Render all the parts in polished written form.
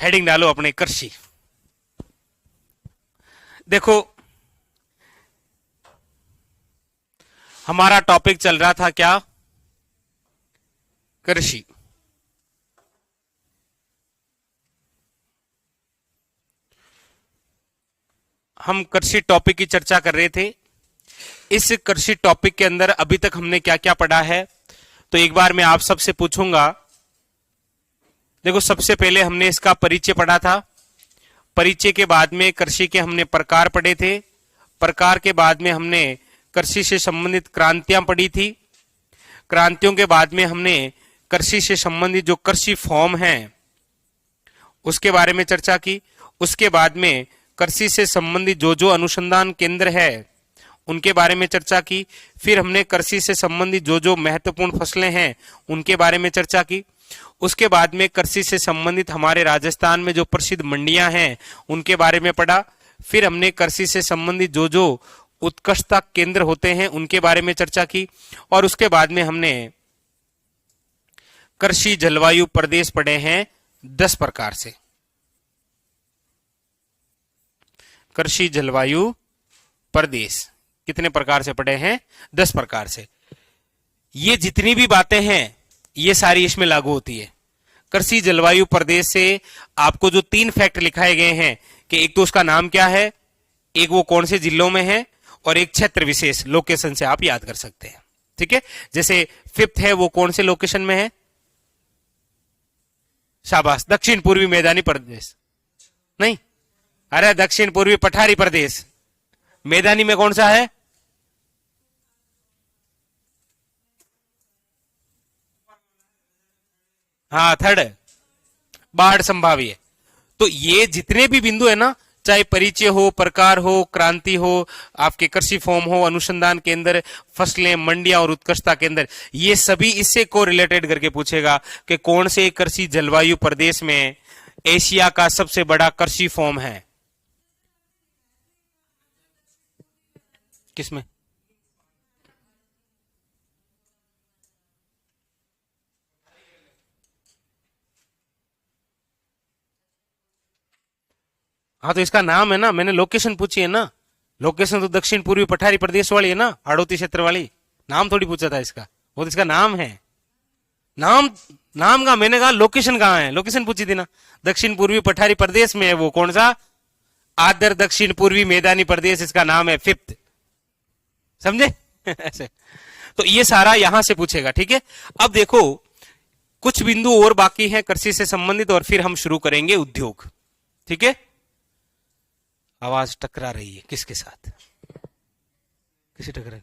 Heading डालो अपने कृषि। देखो हमारा टॉपिक चल रहा था क्या, कृषि। हम कृषि टॉपिक की चर्चा कर रहे थे। इस कृषि टॉपिक के अंदर अभी तक हमने क्या क्या पढ़ा है, तो एक बार मैं आप सबसे पूछूंगा। देखो सबसे पहले हमने इसका परिचय पढ़ा था। परिचय के बाद में कृषि के हमने प्रकार पढ़े थे। प्रकार के बाद में हमने कृषि से संबंधित क्रांतियां पढ़ी थी। क्रांतियों के बाद में हमने कृषि से संबंधित जो कृषि फॉर्म हैं उसके बारे में चर्चा की। उसके बाद में कृषि से संबंधित जो जो अनुसंधान केंद्र है उनके बारे में चर्चा की। फिर हमने कृषि से संबंधित जो जो महत्वपूर्ण फसलें हैं उनके बारे में चर्चा की। उसके बाद में कृषि से संबंधित हमारे राजस्थान में जो प्रसिद्ध मंडियां हैं उनके बारे में पढ़ा। फिर हमने कृषि से संबंधित जो जो उत्कृष्टता केंद्र होते हैं उनके बारे में चर्चा की। और उसके बाद में हमने कृषि जलवायु प्रदेश पढ़े हैं 10 प्रकार से। कृषि जलवायु प्रदेश कितने प्रकार से पढ़े हैं? 10 प्रकार से। ये जितनी भी बातें हैं ये सारी इसमें लागू होती है। कृषि जलवायु प्रदेश से आपको जो 3 फैक्ट लिखाए गए हैं कि एक तो उसका नाम क्या है, एक वो कौन से जिलों में है, और एक क्षेत्र विशेष लोकेशन से आप याद कर सकते हैं। ठीक है, जैसे 5th है वो कौन से लोकेशन में है? शाबाश, दक्षिण पूर्वी मैदानी प्रदेश। नहीं, अरे दक्षिण पूर्वी पठारी प्रदेश। मैदानी में कौन सा है? हाँ, 3rd बाढ़ संभाव्य। तो ये जितने भी बिंदु है ना, चाहे परिचय हो, प्रकार हो, क्रांति हो, आपके कृषि फॉर्म हो, अनुसंधान केंद्र, फसलें, मंडियां और उत्कृष्टता केंद्र, ये सभी इससे को रिलेटेड करके पूछेगा कि कौन से कृषि जलवायु प्रदेश में एशिया का सबसे बड़ा कृषि फॉर्म है। किसमें? हाँ, तो इसका नाम है ना, मैंने लोकेशन पूछी है ना। लोकेशन तो दक्षिण पूर्वी पठारी प्रदेश वाली है ना, हाड़ौती क्षेत्र वाली। नाम थोड़ी पूछा था इसका, वो तो इसका नाम है। नाम नाम का मैंने कहा लोकेशन कहाँ है, लोकेशन पूछी थी ना। दक्षिण पूर्वी पठारी प्रदेश में है वो कौन सा? आदर दक्षिण पूर्वी मैदानी प्रदेश, इसका नाम है 5th। समझे? ऐसे तो ये सारा यहां से पूछेगा। ठीक है, अब देखो कुछ बिंदु और बाकी हैं कृषि से संबंधित, और फिर हम शुरू करेंगे उद्योग। ठीक है, आवाज टकरा रही है किसके साथ? किसी टकरा?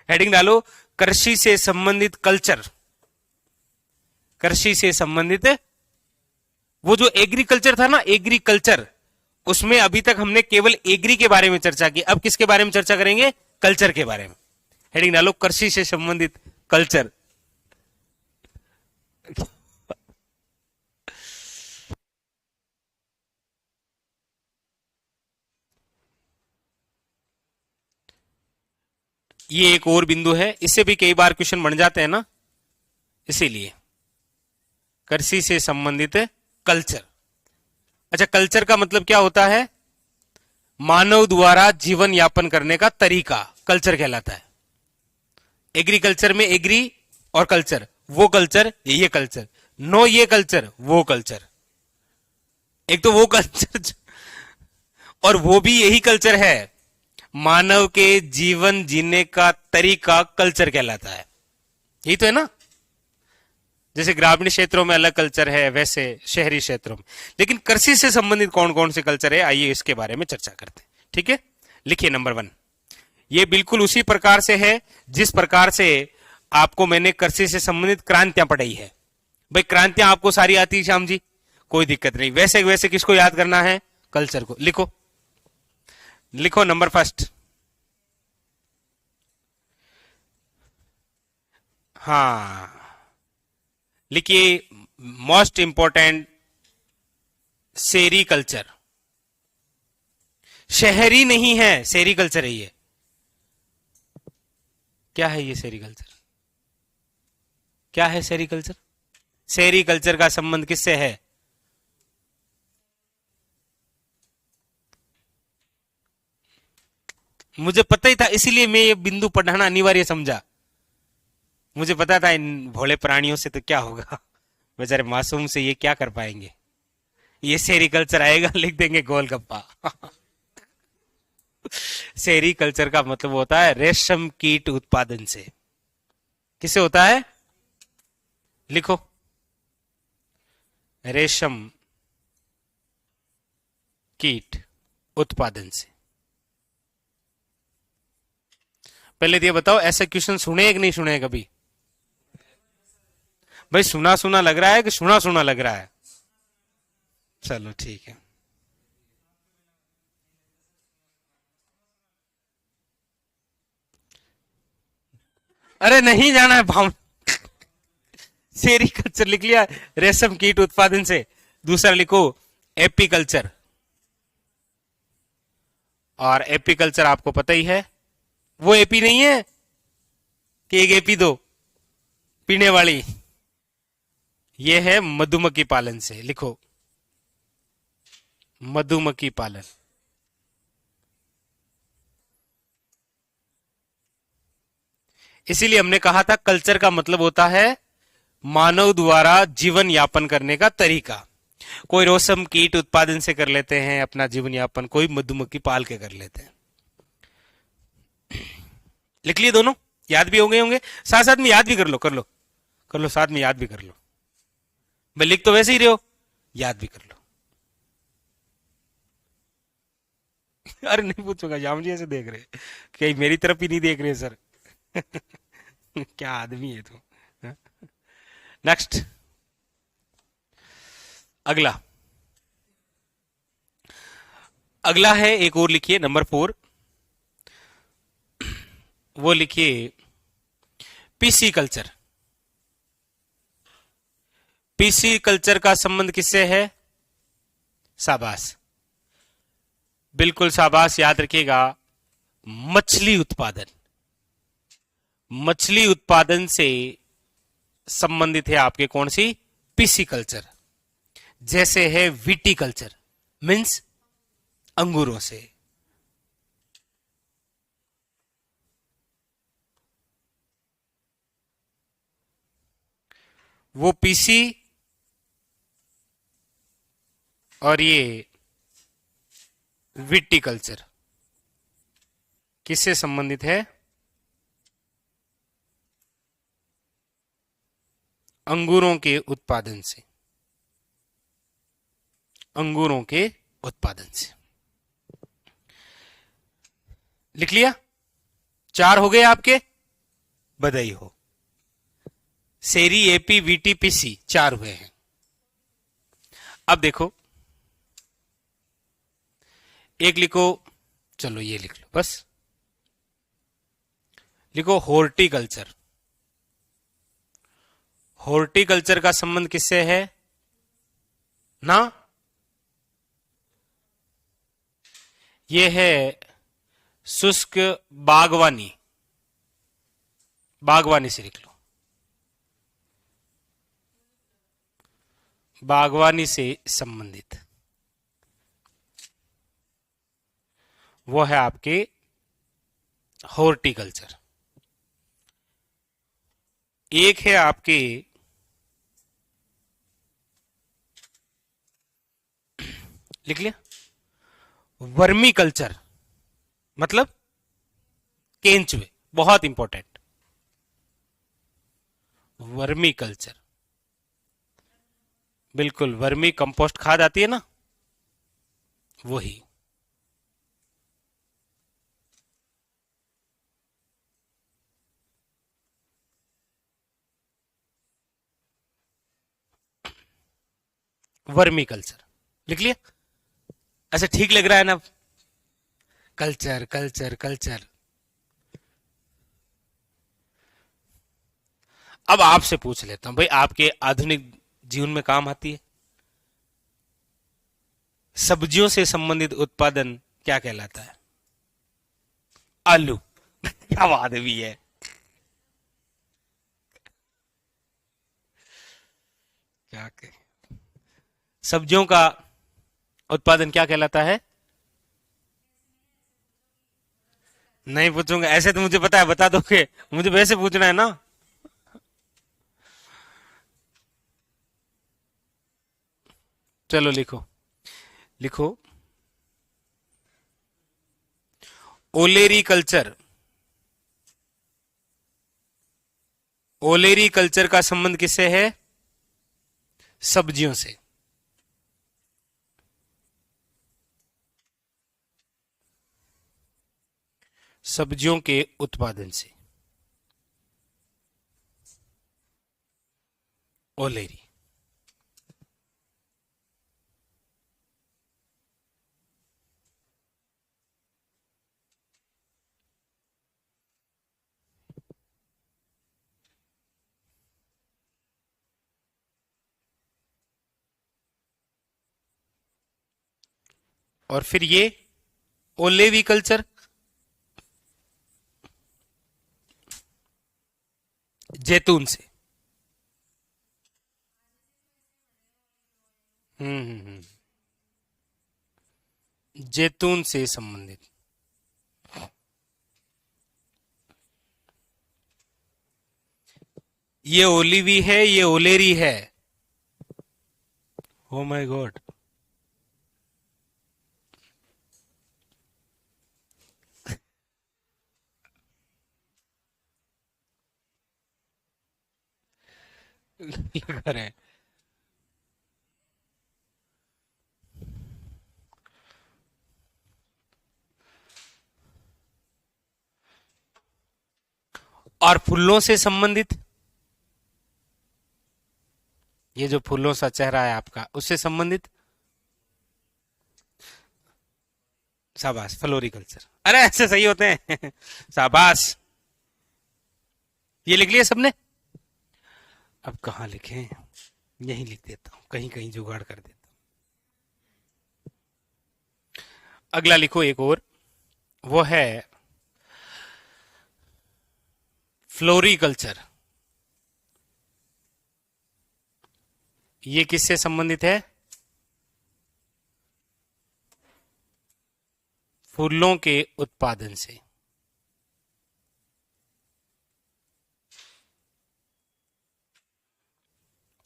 हेडिंग डालो कृषि से संबंधित कल्चर। कृषि से संबंधित वो जो एग्रीकल्चर था ना, एग्रीकल्चर, उसमें अभी तक हमने केवल एग्री के बारे में चर्चा की। अब किसके बारे में चर्चा करेंगे? कल्चर के बारे में। हेडिंग डालो कृषि से संबंधित कल्चर। ये एक और बिंदु है, इससे भी कई बार क्वेश्चन बन जाते हैं ना, इसीलिए कृषि से संबंधित कल्चर। अच्छा, कल्चर का मतलब क्या होता है? मानव द्वारा जीवन यापन करने का तरीका कल्चर कहलाता है। एग्रीकल्चर में एग्री और कल्चर, वो कल्चर ये कल्चर, नो ये कल्चर वो कल्चर। एक तो वो कल्चर और वो भी यही कल्चर है, मानव के जीवन जीने का तरीका कल्चर कहलाता है। यही तो है ना। जैसे ग्रामीण क्षेत्रों में अलग कल्चर है, वैसे शहरी क्षेत्रों में। लेकिन कृषि से संबंधित कौन कौन से कल्चर है, आइए इसके बारे में चर्चा करते हैं। ठीक है, लिखिए नंबर 1। ये बिल्कुल उसी प्रकार से है जिस प्रकार से आपको मैंने कृषि से संबंधित क्रांतियां पढ़ाई है। भाई क्रांतियां आपको सारी आती है श्याम जी, कोई दिक्कत नहीं। वैसे वैसे किसको याद करना है? कल्चर को। लिखो लिखो नंबर 1। हाँ, लिखिए मोस्ट इंपॉर्टेंट सेरीकल्चर। शहरी नहीं है, सेरीकल्चर है ये। क्या है ये सेरीकल्चर? क्या है सेरीकल्चर? सेरीकल्चर का संबंध किससे है? मुझे पता ही था, इसीलिए मैं ये बिंदु पढ़ाना अनिवार्य समझा। मुझे पता था इन भोले प्राणियों से तो क्या होगा, बेचारे मासूम से ये क्या कर पाएंगे। ये सेरीकल्चर आएगा, लिख देंगे गोलगप्पा। सेरीकल्चर का मतलब होता है रेशम कीट उत्पादन से। किसे होता है? लिखो, रेशम कीट उत्पादन से। पहले तो ये बताओ, ऐसा क्वेश्चन सुने कि नहीं सुने कभी? भाई सुना सुना लग रहा है कि सुना सुना लग रहा है? चलो ठीक है। अरे नहीं जाना है भाव। सेरीकल्चर लिख लिया, रेशम कीट उत्पादन से। दूसरा लिखो एपीकल्चर, और एपीकल्चर आपको पता ही है, वो एपी नहीं है कि एक एपी दो पीने वाली, ये है मधुमक्खी पालन से। लिखो मधुमक्खी पालन। इसीलिए हमने कहा था कल्चर का मतलब होता है मानव द्वारा जीवन यापन करने का तरीका। कोई रेशम कीट उत्पादन से कर लेते हैं अपना जीवन यापन, कोई मधुमक्खी पाल के कर लेते हैं। लिख लिए दोनों, याद भी होंगे साथ साथ में याद भी कर लो, कर लो साथ में याद भी कर लो। मैं लिख तो वैसे ही रहे हो, याद भी कर लो। अरे नहीं पूछूंगा, जाम जी ऐसे देख रहे कहीं मेरी तरफ ही नहीं देख रहे सर। क्या आदमी है तू। नेक्स्ट, अगला। अगला है एक और लिखिए, नंबर 4। वो लिखिए पीसी कल्चर। पीसी कल्चर का संबंध किससे है? शाबाश, बिल्कुल शाबाश, याद रखिएगा, मछली उत्पादन। मछली उत्पादन से संबंधित है आपके कौन सी? PC culture. जैसे है विटीकल्चर, मीन्स अंगूरों से। वो पीसी और ये विटीकल्चर किससे संबंधित है? अंगूरों के उत्पादन से। अंगूरों के उत्पादन से। लिख लिया? 4 हो गए आपके, बधाई हो। सेरी, एपी, वीटी, पीसी 4 हुए हैं। अब देखो, एक लिखो, चलो ये लिख लो बस, लिखो हॉर्टिकल्चर। हॉर्टिकल्चर का संबंध किससे है ना? ये है शुष्क बागवानी। बागवानी से लिख लो, बागवानी से संबंधित वो है आपके हॉर्टिकल्चर। एक है आपके लिख लिया वर्मी कल्चर, मतलब केंचुए, बहुत इंपॉर्टेंट। वर्मी कल्चर, बिल्कुल वर्मी कंपोस्ट खाद आती है ना, वही। वर्मी कल्चर लिख लिया? ऐसा ठीक लग रहा है ना? Culture culture culture. अब आपसे पूछ लेता हूं भाई, आपके आधुनिक जीवन में काम आती है? सब्जियों से संबंधित उत्पादन क्या कहलाता है? आलू। क्या बात भी है। क्या सब्जियों का उत्पादन क्या कहलाता है? नहीं पूछूंगा, ऐसे तो मुझे पता है, बता दोगे, मुझे वैसे पूछना है ना। चलो लिखो, लिखो। ओलेरी कल्चर, ओलेरी कल्चर का संबंध किससे है? सब्जियों से। सब्जियों के उत्पादन से, ओलेरी। और फिर ये ओलेवी कल्चर जैतून से। जैतून से संबंधित। ये ओलिवी है, ये ओलेरी है। Oh my God. लगा रहे हैं। और फूलों से संबंधित, ये जो फूलों सा चेहरा है आपका, उससे संबंधित। शाबाश, फ्लोरिकल्चर। अरे ऐसे सही होते हैं। शाबाश। ये लिख लिया सबने? अब कहाँ लिखें, यहीं लिख देता हूं, कहीं कहीं जुगाड़ कर देता हूं। अगला लिखो एक और, वो है फ्लोरिकल्चर। ये किससे संबंधित है? फूलों के उत्पादन से।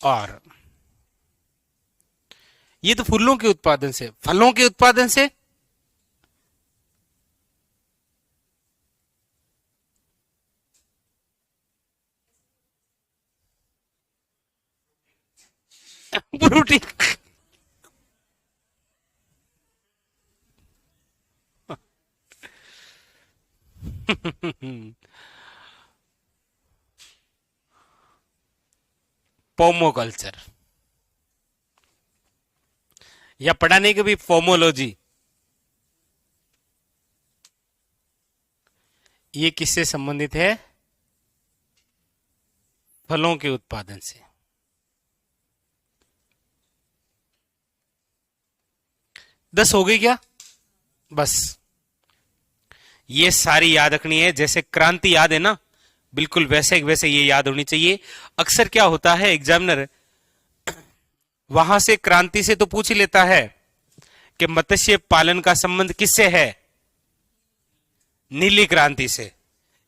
और ये तो फूलों के उत्पादन से, फलों के उत्पादन से। प्रोटीन। पोमोकल्चर, या पढ़ा नहीं कभी फोमोलॉजी? ये किससे संबंधित है? फलों के उत्पादन से। 10 हो गई क्या? बस, ये सारी याद रखनी है, जैसे क्रांति याद है ना, बिल्कुल वैसे वैसे ये याद होनी चाहिए। अक्सर क्या होता है, एग्जामिनर वहां से क्रांति से तो पूछ ही लेता है कि मत्स्य पालन का संबंध किससे है? नीली क्रांति से।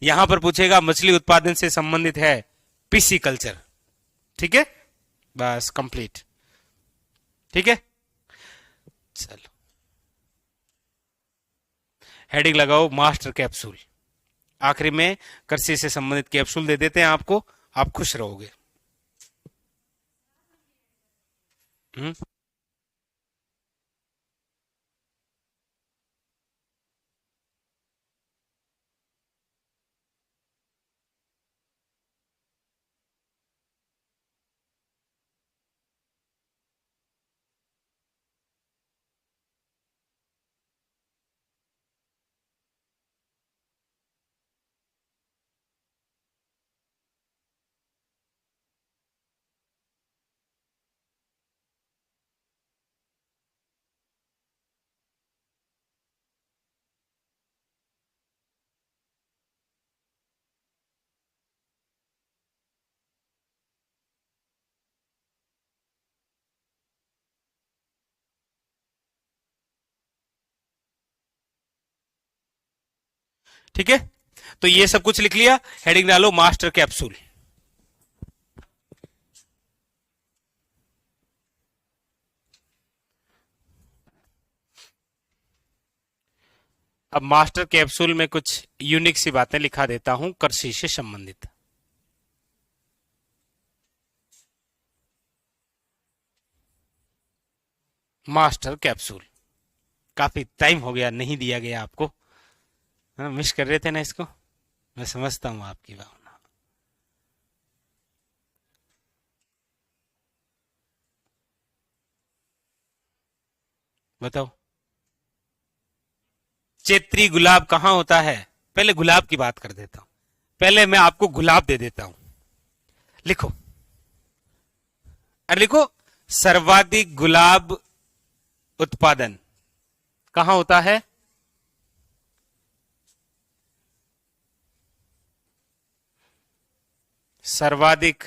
यहां पर पूछेगा मछली उत्पादन से संबंधित है पीसी कल्चर। ठीक है, बस कंप्लीट। ठीक है, चलो हेडिंग लगाओ मास्टर कैप्सूल। आखिरी में कृषि से संबंधित कैप्सूल दे देते हैं आपको, आप खुश रहोगे। हम्म। ठीक है, तो ये सब कुछ लिख लिया, हेडिंग डालो मास्टर कैप्सूल। अब मास्टर कैप्सूल में कुछ यूनिक सी बातें लिखा देता हूं कृषि से संबंधित। मास्टर कैप्सूल काफी टाइम हो गया नहीं दिया गया आपको, हाँ, मिस कर रहे थे ना इसको, मैं समझता हूं आपकी भावना। बताओ, चैत्री गुलाब कहां होता है? पहले गुलाब की बात कर देता हूं, पहले मैं आपको गुलाब दे देता हूं। लिखो, अरे लिखो, सर्वाधिक गुलाब उत्पादन कहां होता है? सर्वाधिक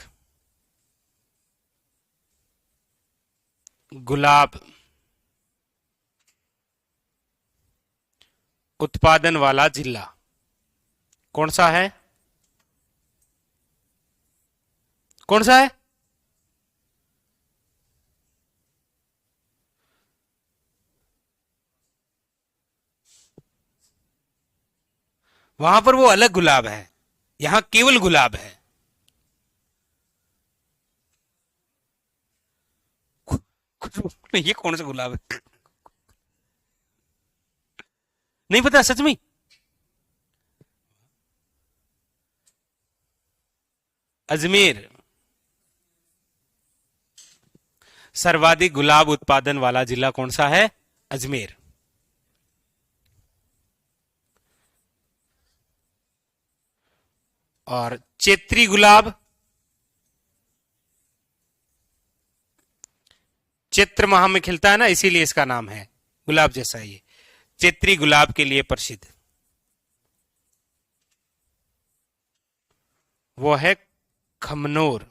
गुलाब उत्पादन वाला जिला कौन सा है? कौन सा है? वहां पर वो अलग गुलाब है, यहां केवल गुलाब है। ये कौन सा गुलाब है? नहीं पता सच में? अजमेर सर्वाधिक गुलाब उत्पादन वाला जिला कौन सा है? अजमेर। और चैत्री गुलाब, चैत्र माह में खिलता है ना, इसीलिए इसका नाम है गुलाब जैसा ये, चैत्री गुलाब के लिए प्रसिद्ध। वो है खमनोर।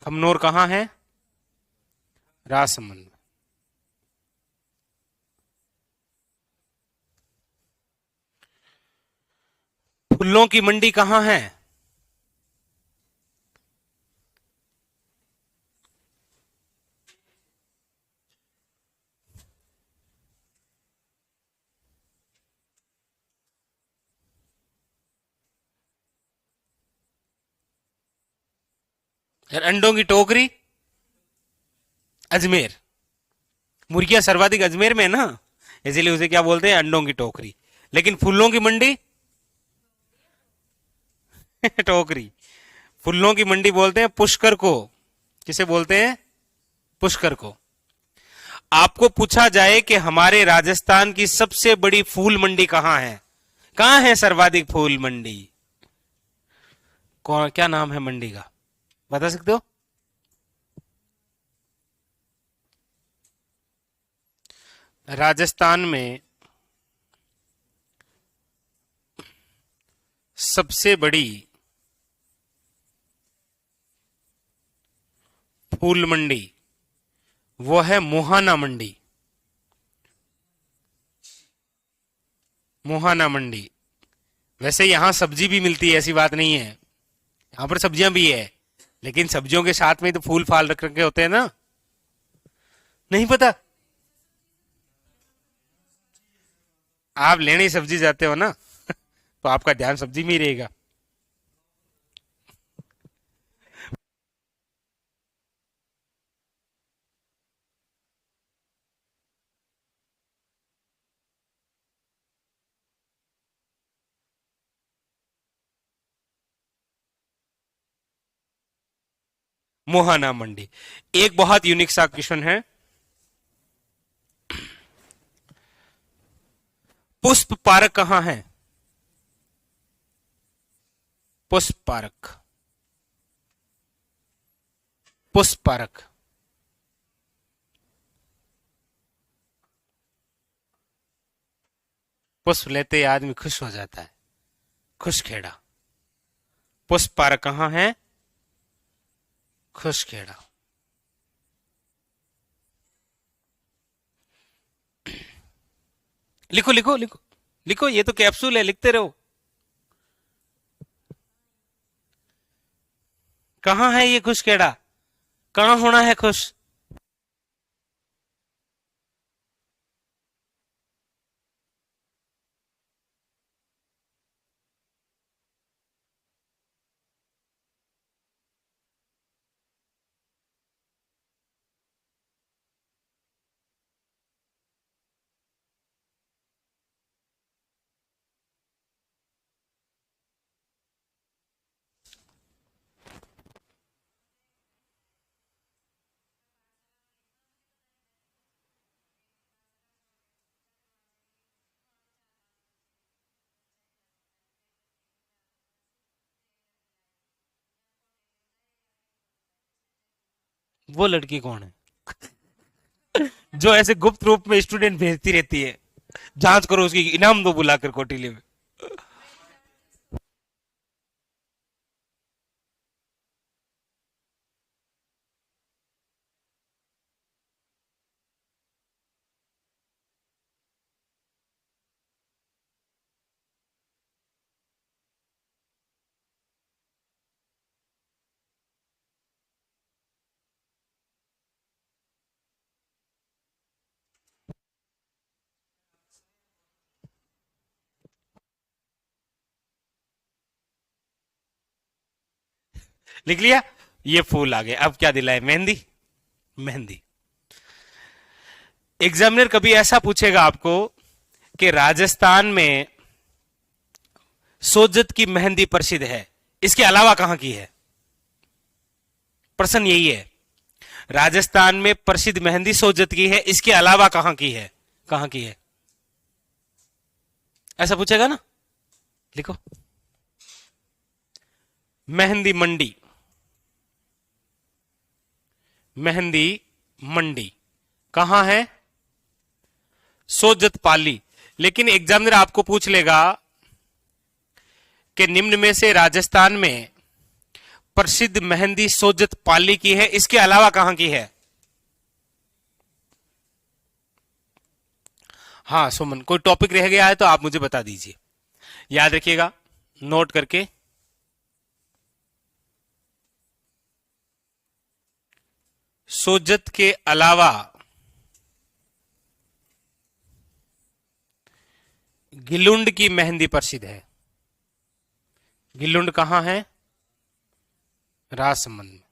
खमनोर कहां है? राजसमंद में। फूलों की मंडी कहां है? और अंडों की टोकरी? अजमेर। मुर्गियां सर्वाधिक अजमेर में है ना, इसीलिए उसे क्या बोलते हैं? अंडों की टोकरी। लेकिन फूलों की मंडी टोकरी। फूलों की मंडी बोलते हैं पुष्कर को। किसे बोलते हैं? पुष्कर को। आपको पूछा जाए कि हमारे राजस्थान की सबसे बड़ी फूल मंडी कहां है, कहां है सर्वाधिक फूल मंडी? कौन, क्या नाम है मंडी का, बता सकते हो? राजस्थान में सबसे बड़ी फूल मंडी वो है मोहाना मंडी। मोहाना मंडी। वैसे यहां सब्जी भी मिलती है, ऐसी बात नहीं है, यहां पर सब्जियां भी है, लेकिन सब्जियों के साथ में तो फूल फाल रख रखे होते हैं ना। नहीं पता? आप लेने सब्जी जाते हो ना तो आपका ध्यान सब्जी में ही रहेगा। मोहाना मंडी। एक बहुत यूनिक सा क्वेश्चन है, पुष्प पार्क कहां है? पुष्प पार्क। पुष्प पार्क। पुष्प लेते ही आदमी खुश हो जाता है, खुशखेड़ा। पुष्प पार्क कहां है? खुशखेड़ा। लिखो लिखो लिखो। लिखो, ये तो कैप्सूल है, लिखते रहो। कहां है ये खुशखेड़ा, कहां होना है खुश। वो लड़की कौन है जो ऐसे गुप्त रूप में स्टूडेंट भेजती रहती है? जांच करो, उसकी इनाम दो बुलाकर कोटिले में। लिख लिया, ये फूल आ गए। अब क्या दिलाए, मेहंदी। मेहंदी। एग्जामिनर कभी ऐसा पूछेगा आपको कि राजस्थान में सोजत की मेहंदी प्रसिद्ध है, इसके अलावा कहां की है? प्रश्न यही है, राजस्थान में प्रसिद्ध मेहंदी सोजत की है, इसके अलावा कहां की है? कहां की है? ऐसा पूछेगा ना, लिखो। मेहंदी मंडी। मेहंदी मंडी कहां है? सोजत पाली। लेकिन एग्जामिनर आपको पूछ लेगा कि निम्न में से राजस्थान में प्रसिद्ध मेहंदी सोजत पाली की है, इसके अलावा कहां की है? हाँ सुमन, कोई टॉपिक रह गया है तो आप मुझे बता दीजिए, याद रखिएगा नोट करके। सोजत के अलावा गिलुंड की मेहंदी प्रसिद्ध है। गिलुंड कहां है? राजसमंद में।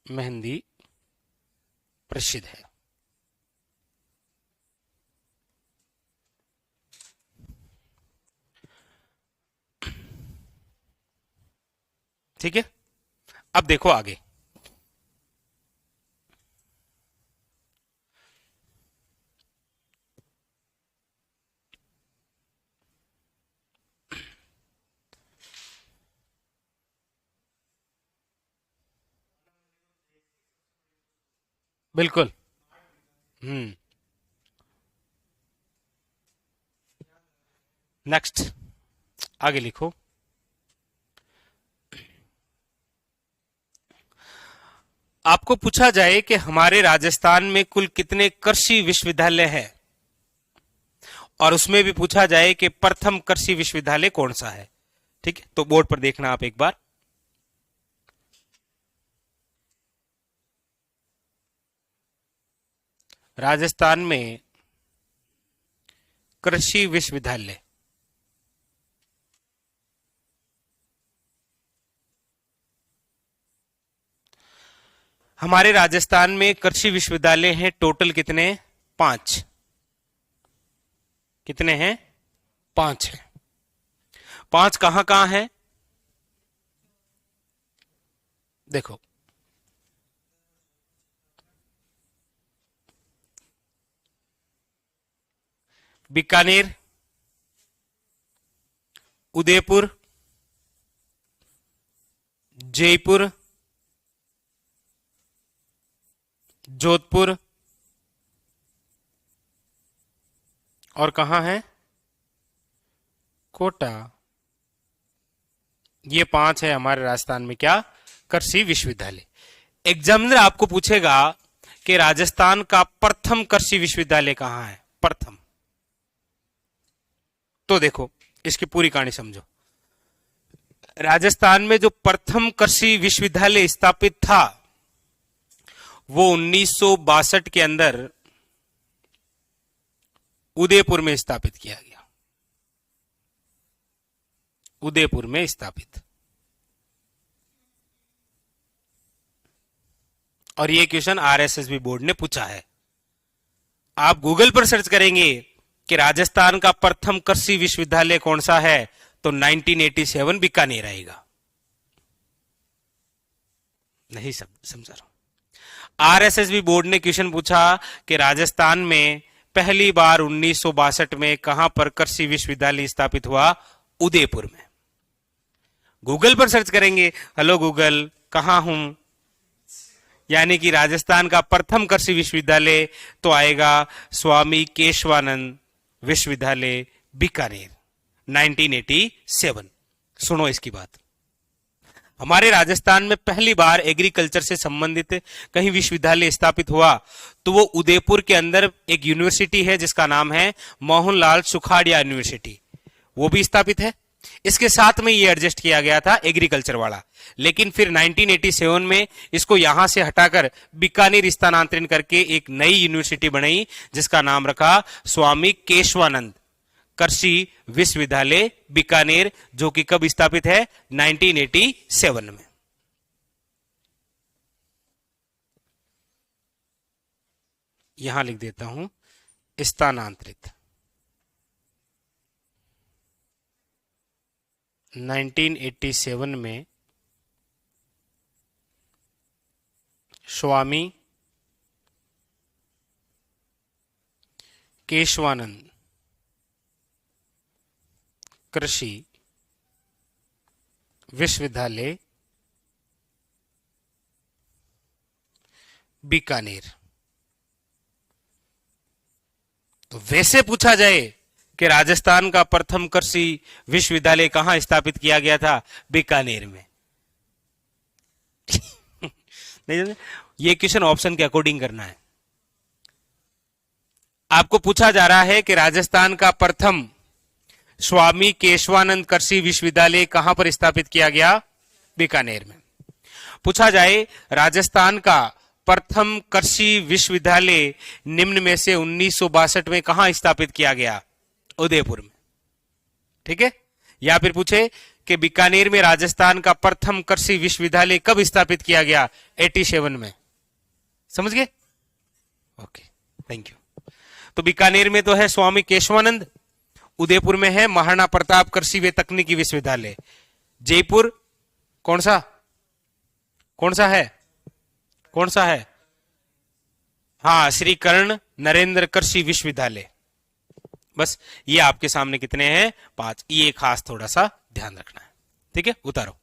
मेहंदी प्रसिद्ध है। ठीक है, अब देखो आगे। बिल्कुल। हम्म। नेक्स्ट, आगे लिखो। आपको पूछा जाए कि हमारे राजस्थान में कुल कितने कृषि विश्वविद्यालय हैं, और उसमें भी पूछा जाए कि प्रथम कृषि विश्वविद्यालय कौन सा है। ठीक है, तो बोर्ड पर देखना आप एक बार। राजस्थान में कृषि विश्वविद्यालय, हमारे राजस्थान में कृषि विश्वविद्यालय हैं टोटल कितने? 5। कितने हैं? 5 है। 5 कहां कहां है? देखो, बीकानेर, उदयपुर, जयपुर, जोधपुर, और कहां है? कोटा। ये 5 है हमारे राजस्थान में क्या? कृषि विश्वविद्यालय। एग्जामिनर आपको पूछेगा कि राजस्थान का प्रथम कृषि विश्वविद्यालय कहां है? प्रथम। तो देखो इसकी पूरी कहानी समझो। राजस्थान में जो प्रथम कृषि विश्वविद्यालय स्थापित था वो 1962 के अंदर उदयपुर में स्थापित किया गया। उदयपुर में स्थापित। और ये क्वेश्चन आरएसएसबी बोर्ड ने पूछा है। आप गूगल पर सर्च करेंगे कि राजस्थान का प्रथम कृषि विश्वविद्यालय कौन सा है तो 1987 बीकानेर आएगा। नहीं समझा रहा। आरएसएसबी बोर्ड ने क्वेश्चन पूछा कि राजस्थान में पहली बार 1962 में कहां पर कृषि विश्वविद्यालय स्थापित हुआ? उदयपुर में। गूगल पर सर्च करेंगे, हेलो गूगल कहां हूं, यानी कि राजस्थान का प्रथम कृषि विश्वविद्यालय तो आएगा स्वामी केशवानंद विश्वविद्यालय बीकानेर 1987। सुनो इसकी बात। हमारे राजस्थान में पहली बार एग्रीकल्चर से संबंधित कहीं विश्वविद्यालय स्थापित हुआ तो वो उदयपुर के अंदर एक यूनिवर्सिटी है जिसका नाम है मोहनलाल सुखाड़िया यूनिवर्सिटी, वो भी स्थापित है। इसके साथ में ये एडजस्ट किया गया था एग्रीकल्चर वाला, लेकिन फिर 1987 में इसको यहां से हटाकर बीकानेर स्थानांतरित करके एक नई यूनिवर्सिटी बनाई जिसका नाम रखा स्वामी केशवानंद कृषि विश्वविद्यालय बीकानेर, जो कि कब स्थापित है? 1987 में। यहां लिख देता हूं स्थानांतरित। 1987 में स्वामी केशवानंद कृषि विश्वविद्यालय बीकानेर। तो वैसे पूछा जाए कि राजस्थान का प्रथम कृषि विश्वविद्यालय कहां स्थापित किया गया था? बीकानेर में। नहीं, ये क्वेश्चन ऑप्शन के अकॉर्डिंग करना है। आपको पूछा जा रहा है कि राजस्थान का प्रथम स्वामी केशवानंद कृषि विश्वविद्यालय कहां पर स्थापित किया गया? बीकानेर में। पूछा जाए राजस्थान का प्रथम कृषि विश्वविद्यालय निम्न में से 1962 में कहां स्थापित किया गया? उदयपुर में। ठीक है। या फिर पूछे कि बीकानेर में राजस्थान का प्रथम कृषि विश्वविद्यालय कब स्थापित किया गया? 87 में। समझ गए? Okay, thank you. तो बीकानेर में तो है स्वामी केशवानंद, उदयपुर में है महाराणा प्रताप कृषि व तकनीकी विश्वविद्यालय। जयपुर कौन सा है? कौन सा है? हाँ, श्री कर्ण नरेंद्र कृषि विश्वविद्यालय। बस ये आपके सामने कितने हैं? 5। ये खास थोड़ा सा ध्यान रखना है। ठीक है, उतारो।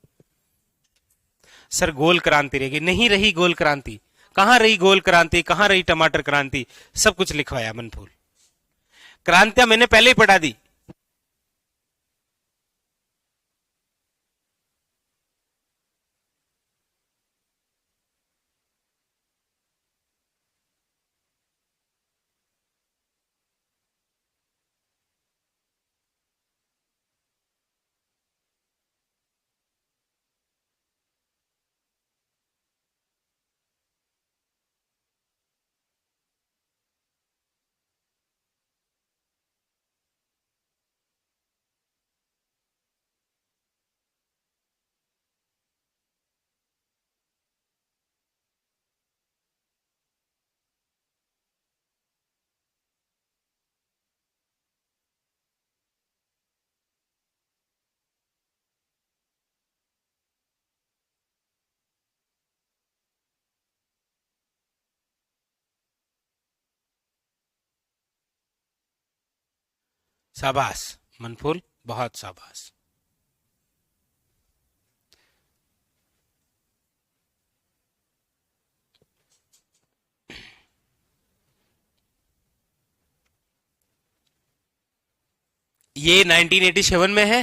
सर गोल क्रांति रहेगी, नहीं रही गोल क्रांति। कहां रही गोल क्रांति? कहां रही टमाटर क्रांति? सब कुछ लिखवाया मनफूल। क्रांतियां मैंने पहले ही पढ़ा दी। शाबाश मनफूल, बहुत शाबाश। ये 1987 में है,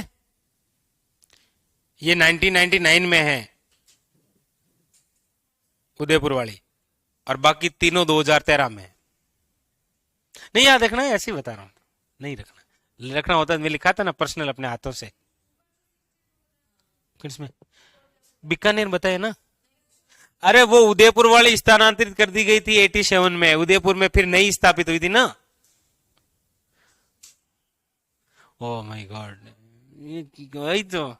ये 1999 में है उदयपुर वाली, और बाकी तीनों 2013 में। नहीं याद रखना है, ऐसे ही बता रहा हूं, नहीं रखना, रखना होता तो मैं लिखा था ना पर्सनल अपने हाथों से। किसमें? बीकानेर बताया ना। अरे वो उदयपुर वाली स्थानांतरित कर दी गई थी 87 में, उदयपुर में फिर नई स्थापित हुई थी ना। ओ माय गॉड, वही तो।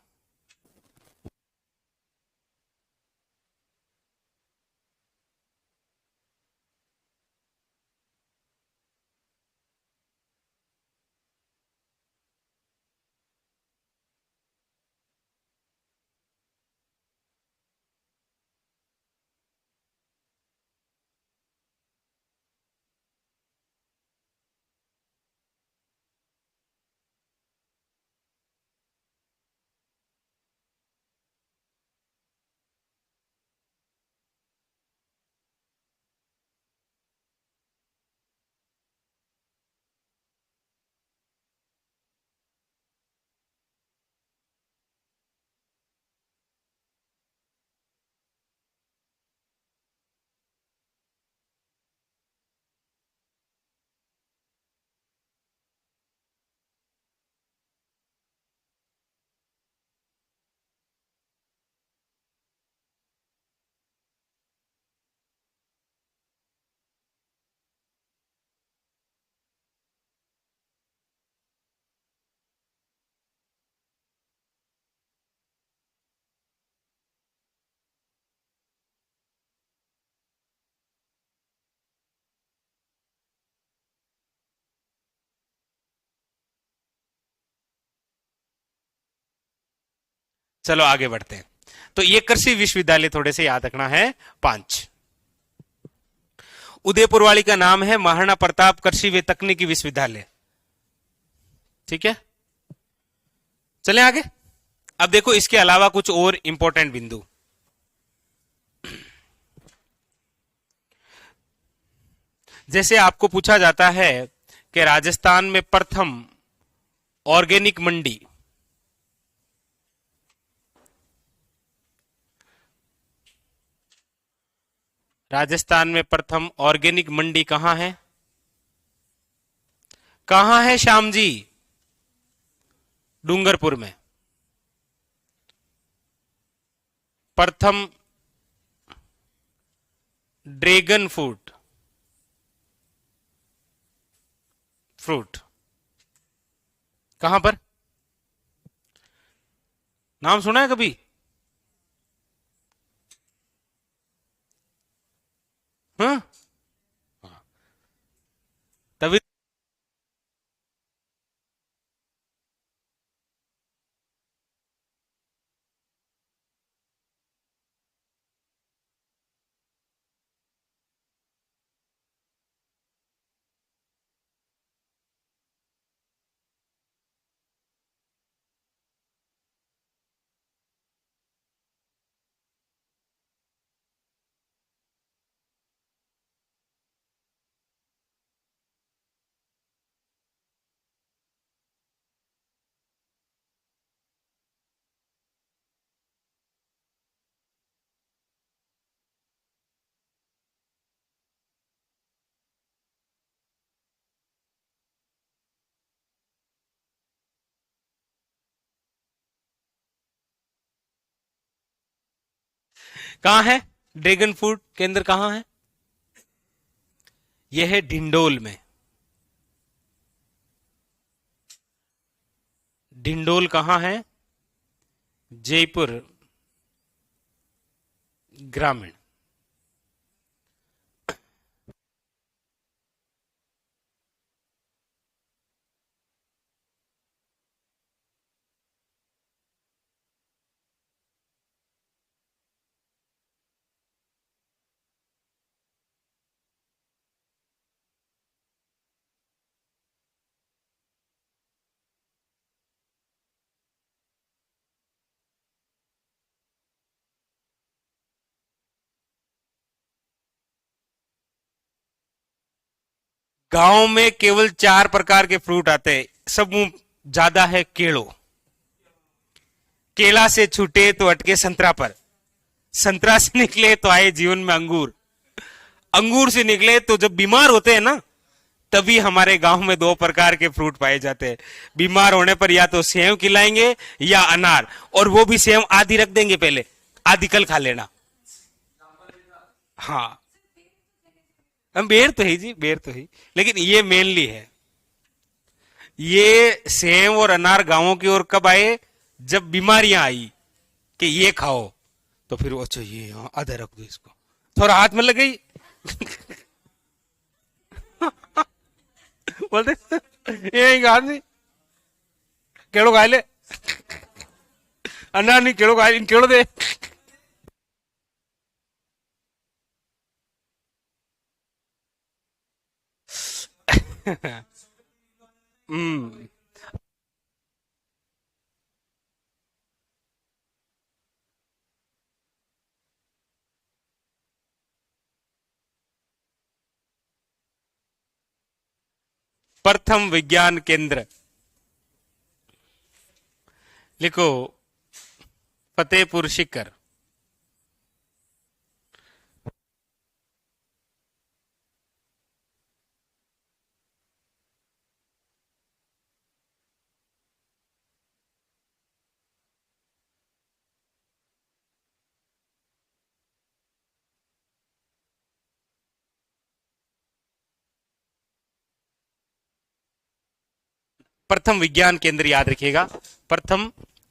चलो आगे बढ़ते हैं। तो ये कृषि विश्वविद्यालय थोड़े से याद रखना है 5। उदयपुर वाली का नाम है महाराणा प्रताप कृषि व तकनीकी विश्वविद्यालय। ठीक है, चलें आगे। अब देखो इसके अलावा कुछ और इंपॉर्टेंट बिंदु। जैसे आपको पूछा जाता है कि राजस्थान में प्रथम ऑर्गेनिक मंडी, राजस्थान में प्रथम ऑर्गेनिक मंडी कहां है? कहां है श्याम जी? डूंगरपुर में। प्रथम ड्रैगन फ्रूट कहां पर? नाम सुना है कभी? हाँ, तभी। कहां है ड्रैगन फ्रूट केंद्र? कहां है? यह है ढिंडोल में। ढिंडोल कहां है? जयपुर ग्रामीण। गांव में केवल 4 प्रकार के फ्रूट आते हैं, सब ज्यादा है केलों। केला से छूटे तो अटके संतरा पर, संतरा से निकले तो आए जीवन में अंगूर, अंगूर से निकले तो जब बीमार होते हैं ना, तभी हमारे गांव में दो प्रकार के फ्रूट पाए जाते हैं। बीमार होने पर या तो सेव खिलाएंगे या अनार, और वो भी सेव आधी रख देंगे पहले, आधी कल खा लेना। हाँ, हम बेर तो है जी, बेर तो है, लेकिन ये मेनली है। ये सेव और अनार गांवों की ओर कब आए? जब बीमारियां आई कि ये खाओ, तो फिर वो अच्छा ये आधा रख दो, इसको थोड़ा हाथ में लग गई बोलते ये हाथ नहीं, केड़ो खाए ले, अनार नहीं केड़ो खाए, इन केड़ो दे। हम्म। प्रथम विज्ञान केंद्र लिखो, फतेहपुर सीकर। प्रथम विज्ञान केंद्र याद रखिएगा। प्रथम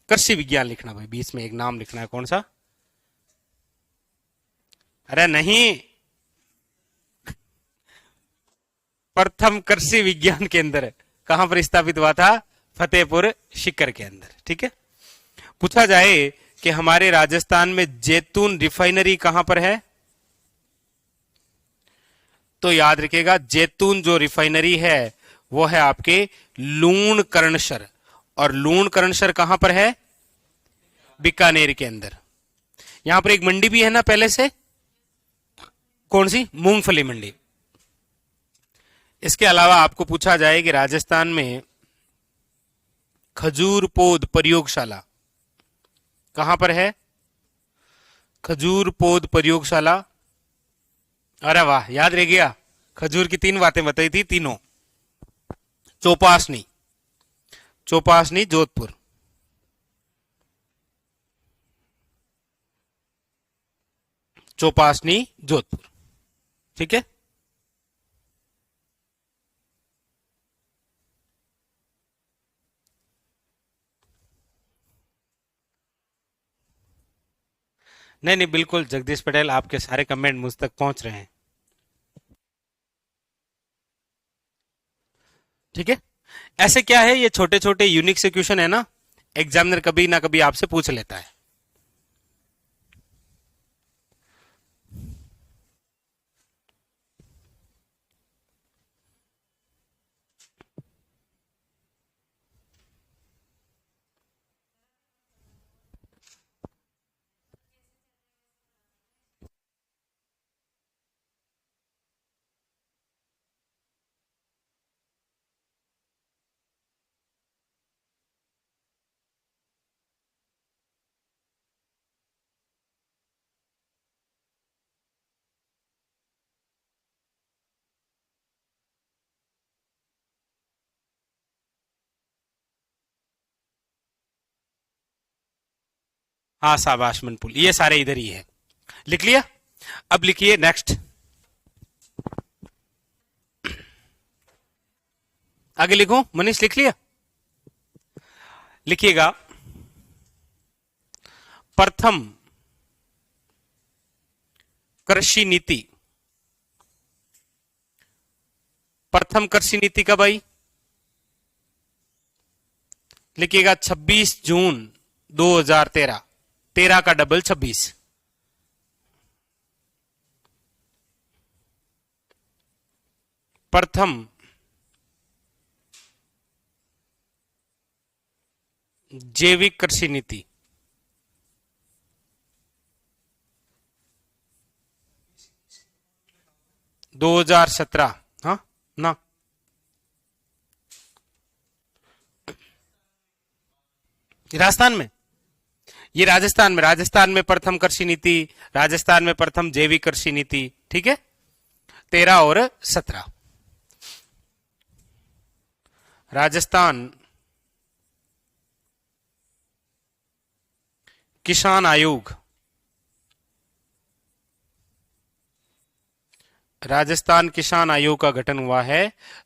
कृषि विज्ञान लिखना भाई, बीच में एक नाम लिखना है, कौन सा? अरे नहीं, प्रथम कृषि विज्ञान केंद्र कहां पर स्थापित हुआ था? फतेहपुर सीकर के अंदर। ठीक है। पूछा जाए कि हमारे राजस्थान में जैतून रिफाइनरी कहां पर है, तो याद रखिएगा जैतून जो रिफाइनरी है वो है आपके लूणकरणसर, और लूणकरणसर कहां पर है? बीकानेर के अंदर। यहां पर एक मंडी भी है ना पहले से, कौन सी? मूंगफली मंडी। इसके अलावा आपको पूछा जाए कि राजस्थान में खजूर पौध प्रयोगशाला कहां पर है? खजूर पौध प्रयोगशाला, अरे वाह, याद रह गया। खजूर की तीन बातें बताई थी, तीनों। चौपासनी, चौपासनी जोधपुर, चौपासनी जोधपुर। ठीक है। नहीं नहीं, बिल्कुल जगदीश पटेल, आपके सारे कमेंट मुझ तक पहुंच रहे हैं। ठीक है। ऐसे क्या है, ये छोटे छोटे यूनिक से क्वेश्चन है ना, एग्जामिनर कभी ना कभी आपसे पूछ लेता है। हाँ, शाबाश मनपुल, ये सारे इधर ही है। लिख लिया? अब लिखिए नेक्स्ट, आगे लिखो। मनीष लिख लिया? लिखिएगा, प्रथम कृषि नीति। प्रथम कृषि नीति कब आई? लिखिएगा 26 जून 2013। 13 का डबल 26। प्रथम जैविक कृषि नीति। दो 2017। हाँ ना, राजस्थान में, ये राजस्थान में प्रथम कृषि नीति, राजस्थान में प्रथम जैविक कृषि नीति। ठीक है। 13 और 17। राजस्थान किसान आयोग, राजस्थान किसान आयोग का गठन हुआ है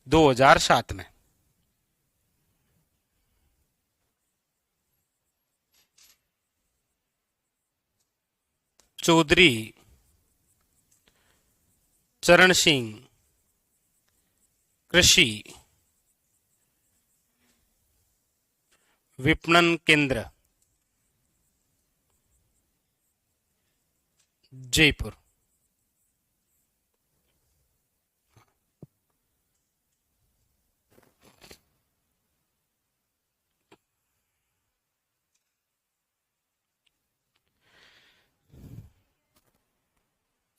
2007 में। चौधरी चरण सिंह कृषि विपणन केंद्र, जयपुर।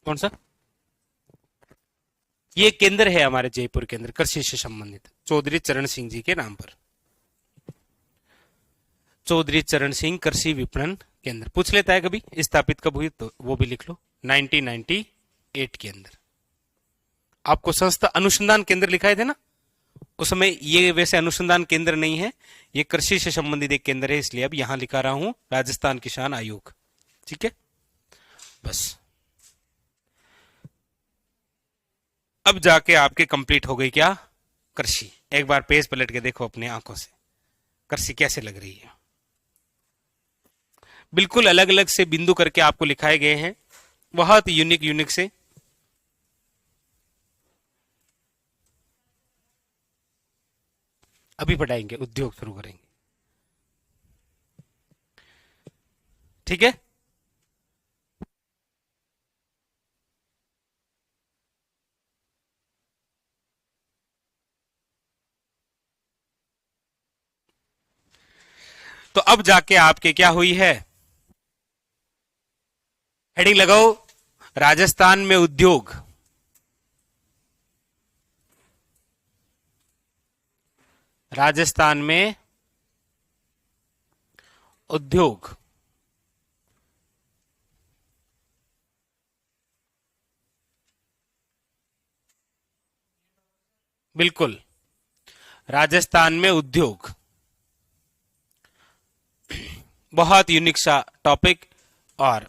कौन सा? ये केंद्र है हमारे जयपुर के अंदर, कृषि से संबंधित, चौधरी चरण सिंह जी के नाम पर। चौधरी चरण सिंह कृषि विपणन केंद्र पूछ लेता है कभी, स्थापित कब हुई तो वो भी लिख लो, 1998 के अंदर। आपको संस्था अनुसंधान केंद्र लिखाए थे ना, उस समय ये वैसे अनुसंधान केंद्र नहीं है, ये कृषि से संबंधित एक केंद्र है, इसलिए अब यहां लिखा रहा हूं राजस्थान किसान आयोग। ठीक है, बस अब जाके आपके कंप्लीट हो गई क्या कृषि। एक बार पेज पलट के देखो अपने आंखों से, कृषि कैसे लग रही है। बिल्कुल अलग अलग से बिंदु करके आपको लिखाए गए हैं, बहुत यूनिक यूनिक से। अभी पढ़ाएंगे, उद्योग शुरू करेंगे। ठीक है, तो अब जाके आपके क्या हुई है, हेडिंग लगाओ, राजस्थान में उद्योग। राजस्थान में उद्योग, बिल्कुल राजस्थान में उद्योग, बहुत यूनिक सा टॉपिक। और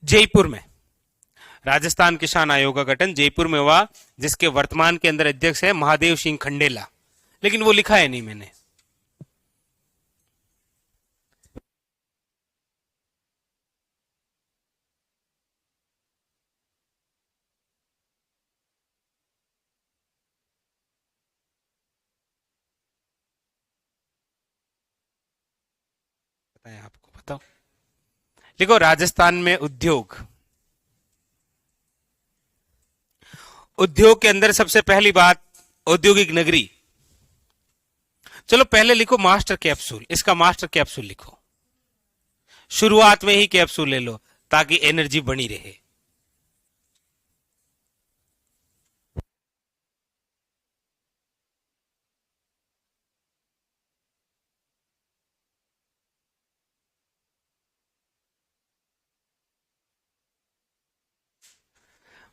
जयपुर में राजस्थान किसान आयोग का गठन जयपुर में हुआ, जिसके वर्तमान के अंदर अध्यक्ष है महादेव सिंह खंडेला, लेकिन वो लिखा है नहीं मैंने। बताया आपको, बताओ, देखो राजस्थान में उद्योग, उद्योग के अंदर सबसे पहली बात औद्योगिक नगरी। चलो पहले लिखो मास्टर कैप्सूल, इसका मास्टर कैप्सूल लिखो, शुरुआत में ही कैप्सूल ले लो ताकि एनर्जी बनी रहे।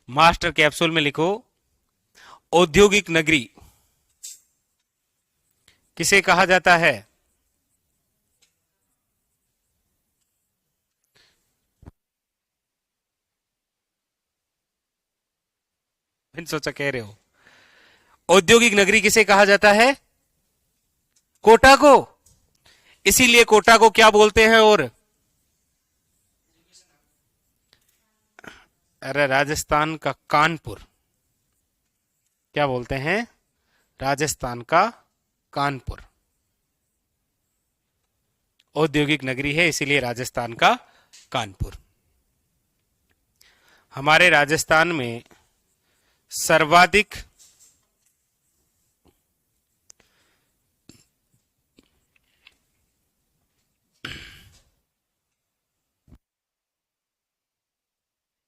मास्टर कैप्सूल में लिखो औद्योगिक नगरी किसे कहा जाता है, सोचा कह रहे हो, औद्योगिक नगरी किसे कहा जाता है, कोटा को। इसीलिए कोटा को क्या बोलते हैं, और अरे राजस्थान का कानपुर, क्या बोलते हैं, राजस्थान का कानपुर औद्योगिक नगरी है, इसीलिए राजस्थान का कानपुर। हमारे राजस्थान में सर्वाधिक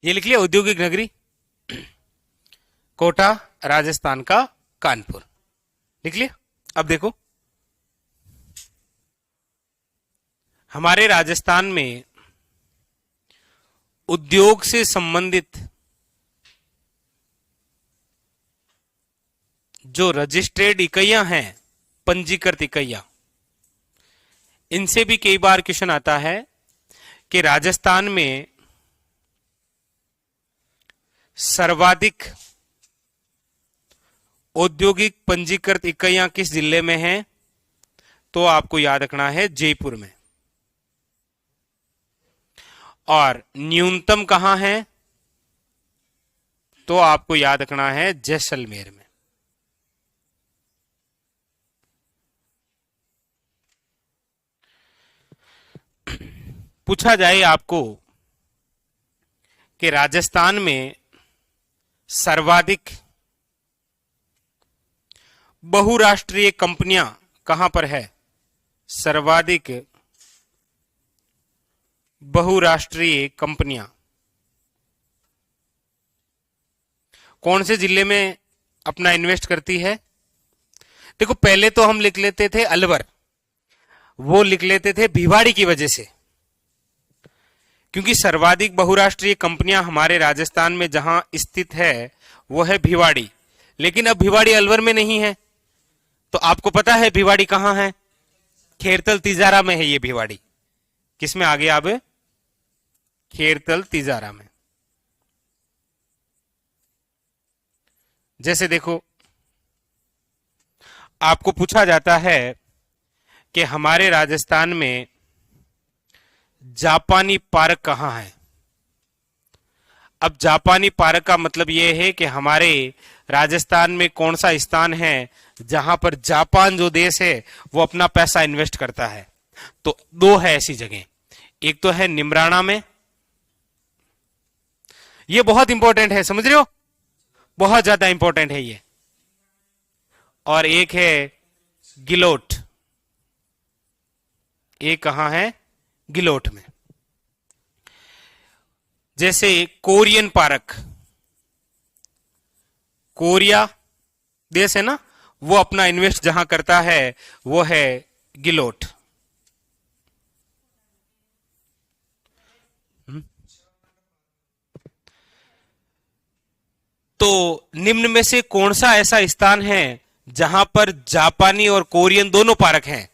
ये लिख लिया, औद्योगिक नगरी कोटा, राजस्थान का कानपुर, लिख लिया। अब देखो हमारे राजस्थान में उद्योग से संबंधित जो रजिस्टर्ड इकाइयां हैं, पंजीकृत इकाइयां, इनसे भी कई बार क्वेश्चन आता है कि राजस्थान में सर्वाधिक औद्योगिक पंजीकृत इकाइयां किस जिले में हैं? तो आपको याद रखना है जयपुर में। और न्यूनतम कहां है? तो आपको याद रखना है जैसलमेर में। पूछा जाए आपको कि राजस्थान में सर्वाधिक बहुराष्ट्रीय कंपनियां कहां पर है? सर्वाधिक बहुराष्ट्रीय कंपनियां कौन से जिले में अपना इन्वेस्ट करती है? देखो, पहले तो हम लिख लेते थे अलवर, वो लिख लेते थे भिवाड़ी की वजह से, क्योंकि सर्वाधिक बहुराष्ट्रीय कंपनियां हमारे राजस्थान में जहां स्थित है वो है भिवाड़ी। लेकिन अब भिवाड़ी अलवर में नहीं है, तो आपको पता है भिवाड़ी कहां है? खेरतल तिजारा में है ये भिवाड़ी। किसमें आ गया अब? खेरतल तिजारा में। जैसे देखो, आपको पूछा जाता है कि हमारे राजस्थान में जापानी पार्क कहां है? अब जापानी पार्क का मतलब यह है कि हमारे राजस्थान में कौन सा स्थान है जहां पर जापान जो देश है वो अपना पैसा इन्वेस्ट करता है। तो दो है ऐसी जगह, एक तो है निमराना में, ये बहुत इंपॉर्टेंट है, समझ रहे हो, बहुत ज्यादा इंपॉर्टेंट है ये, और एक है गिलोट। एक कहां है? गिलोट में। जैसे कोरियन पार्क, कोरिया देश है ना, वो अपना इन्वेस्ट जहां करता है वो है गिलोट। तो निम्न में से कौन सा ऐसा स्थान है जहां पर जापानी और कोरियन दोनों पार्क हैं?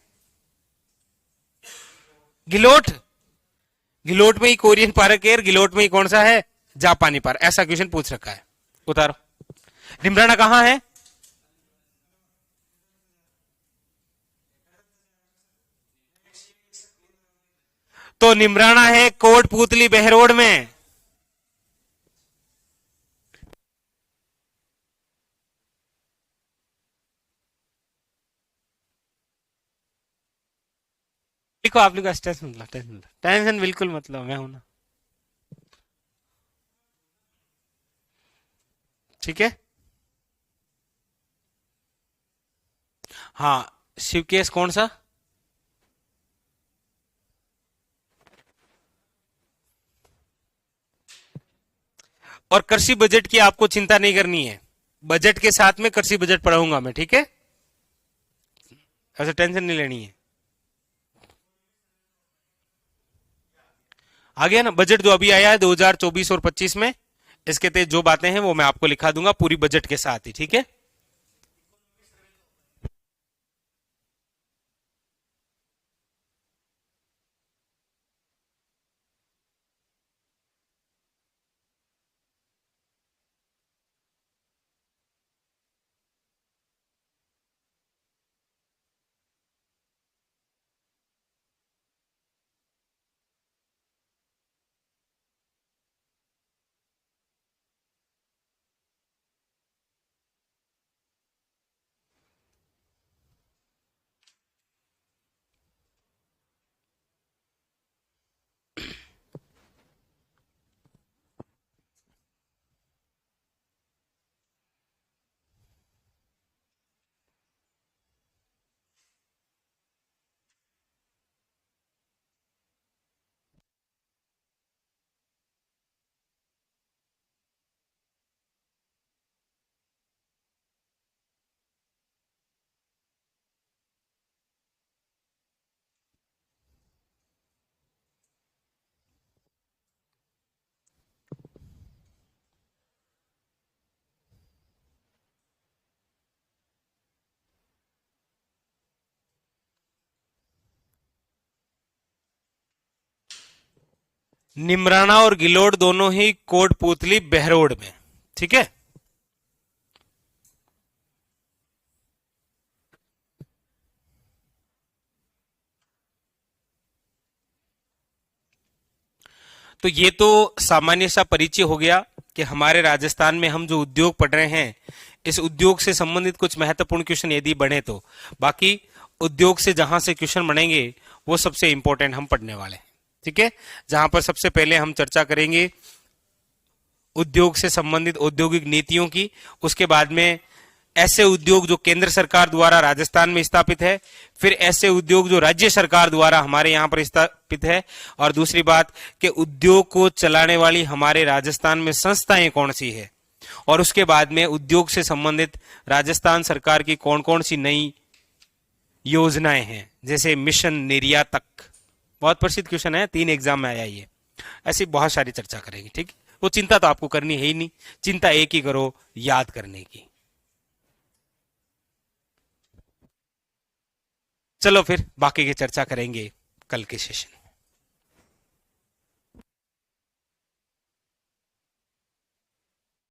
गिलोट। गिलोट में ही कोरियन पार्क है, गिलोट में ही कौन सा है? जापानी पार्क। ऐसा क्वेश्चन पूछ रखा है, उतारो। निमराना कहां है? तो निमराना है कोटपुतली बहरोड में। देखो, आप लोग का टेंशन बिल्कुल मतलब मैं हूं ना, ठीक है। हाँ, शिवकेश कौन सा? और कृषि बजट की आपको चिंता नहीं करनी है, बजट के साथ में कृषि बजट पढ़ाऊंगा मैं, ठीक है, ऐसा टेंशन नहीं लेनी है। आ गया ना बजट जो अभी आया है 2024 और 25 में, इसके तहत जो बातें हैं वो मैं आपको लिखा दूंगा पूरी बजट के साथ ही, ठीक है। निमराना और गिलोड दोनों ही कोटपूतली बहरोड में, ठीक है। तो ये तो सामान्य सा परिचय हो गया कि हमारे राजस्थान में हम जो उद्योग पढ़ रहे हैं, इस उद्योग से संबंधित कुछ महत्वपूर्ण क्वेश्चन यदि बने तो, बाकी उद्योग से जहां से क्वेश्चन बनेंगे वो सबसे इंपॉर्टेंट हम पढ़ने वाले हैं, ठीक है। जहां पर सबसे पहले हम चर्चा करेंगे उद्योग से संबंधित औद्योगिक नीतियों की, उसके बाद में ऐसे उद्योग जो केंद्र सरकार द्वारा राजस्थान में स्थापित है, फिर ऐसे उद्योग जो राज्य सरकार द्वारा हमारे यहां पर स्थापित है, और दूसरी बात कि उद्योग को चलाने वाली हमारे राजस्थान में संस्थाएं कौन सी है, और उसके बाद में उद्योग से संबंधित राजस्थान सरकार की कौन कौन सी नई योजनाएं हैं, जैसे मिशन निर्यातक, बहुत प्रसिद्ध क्वेश्चन है, 3 एग्जाम में आया ये। ऐसी बहुत सारी चर्चा करेंगे, ठीक। वो चिंता तो आपको करनी है ही नहीं, चिंता एक ही करो, याद करने की। चलो फिर बाकी की चर्चा करेंगे कल के सेशन।